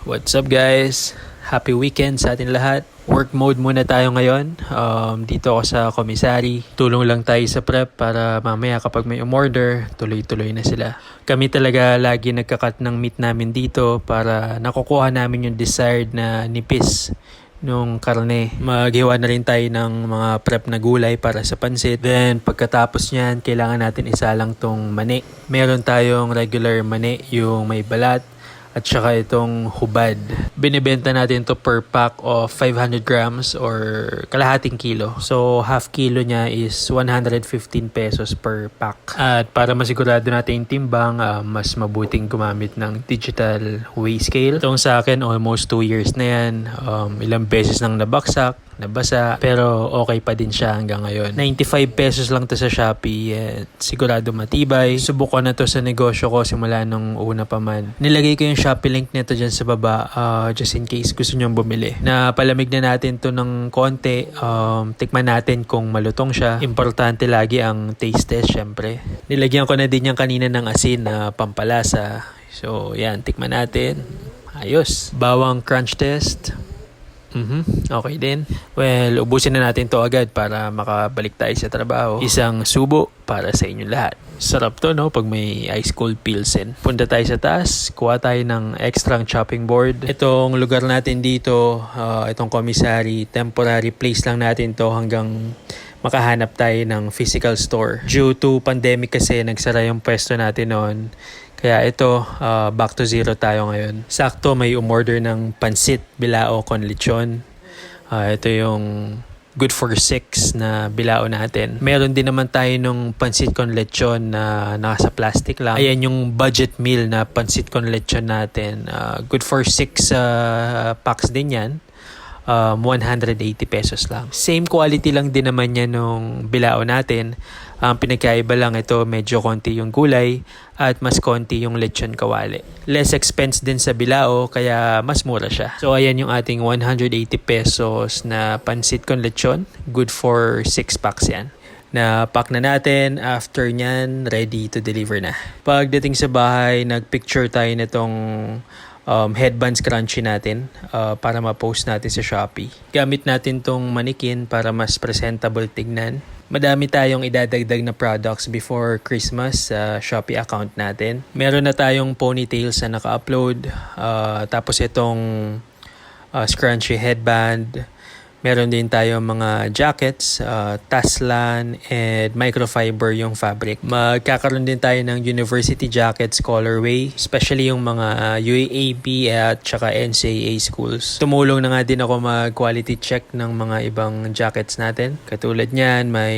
What's up guys? Happy weekend sa atin lahat. Work mode muna tayo ngayon. Dito ako sa commissary. Tulong lang tayo sa prep para mamaya kapag may umorder, tuloy-tuloy na sila. Kami talaga lagi nagkakat ng meat namin dito para nakukuha namin yung desired na nipis nung karne. Maghiwa na rin tayo ng mga prep na gulay para sa pansit. Then pagkatapos niyan, kailangan natin isa lang tong mani. Meron tayong regular mani, yung may balat, at saka itong hubad. Binibenta natin to per pack of 500 grams or kalahating kilo. So half kilo niya is 115 pesos per pack. At para masigurado natin yung timbang, mas mabuting gumamit ng digital weigh scale. Itong sa akin almost 2 years na yan. Ilang beses nang nabaksak, nabasa, pero okay pa din siya hanggang ngayon. 95 pesos lang to sa Shopee at sigurado matibay. Subukan na to sa negosyo ko simula nung una pa man. Nilagay ko yung Shopee link nito dyan sa baba just in case gusto nyong bumili. Napalamig na natin to ng konti. Tikman natin kung malutong siya. Importante lagi ang taste test syempre. Nilagyan ko na din yan kanina ng asin na pampalasa. So yan, tikman natin. Ayos. Bawang crunch test. Okay din. Well, ubusin na natin to agad para makabalik tayo sa trabaho. Isang subo para sa inyo lahat. Sarap to, no? Pag may ice cold pilsen. Punta tayo sa taas. Kuha tayo ng extra chopping board. Itong lugar natin dito, itong commissary, temporary place lang natin to hanggang makahanap tayo ng physical store. Due to pandemic kasi, nagsara yung pwesto natin noon. Kaya ito, back to zero tayo ngayon. Sakto may umorder ng pansit, bilao con lechon. Ito yung good for 6 na bilao natin. Meron din naman tayo nung pansit con lechon na nasa plastic lang. Ayan yung budget meal na pansit con lechon natin. Good for 6 packs din yan. 180 pesos lang. Same quality lang din naman yan nung bilao natin. Ang pinagkaiba lang ito, medyo konti yung gulay at mas konti yung lechon kawali. Less expense din sa bilao kaya mas mura siya. So ayan yung ating 180 pesos na pansit con lechon. Good for 6 packs yan. Na-pack na natin. After nyan, ready to deliver na. Pagdating sa bahay, nagpicture tayo nitong headbands crunchy natin para ma-post natin sa Shopee. Gamit natin tong manikin para mas presentable tignan. Madami tayong idadagdag na products before Christmas sa Shopee account natin. Meron na tayong ponytails na naka-upload. Tapos itong scrunchy headband. Meron din tayong mga jackets, taslan, and microfiber yung fabric. Magkakaroon din tayo ng university jackets colorway, especially yung mga UAAP at saka NCAA schools. Tumulong na nga din ako mag-quality check ng mga ibang jackets natin. Katulad niyan, may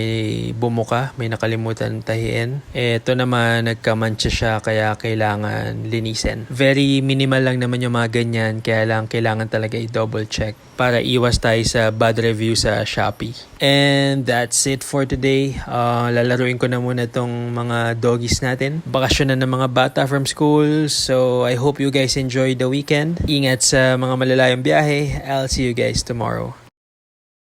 bumuka, may nakalimutan tahiin. Ito naman, nagkamantsa siya kaya kailangan linisin. Very minimal lang naman yung mga ganyan, kaya lang kailangan talaga i-double check para iwas tayo sa bad review sa Shopee. And that's it for today. Lalaruin ko na muna tong mga doggies natin. Bakasyon na ng mga bata from school. So I hope you guys enjoy the weekend. Ingat sa mga malalayong biyahe. I'll see you guys tomorrow.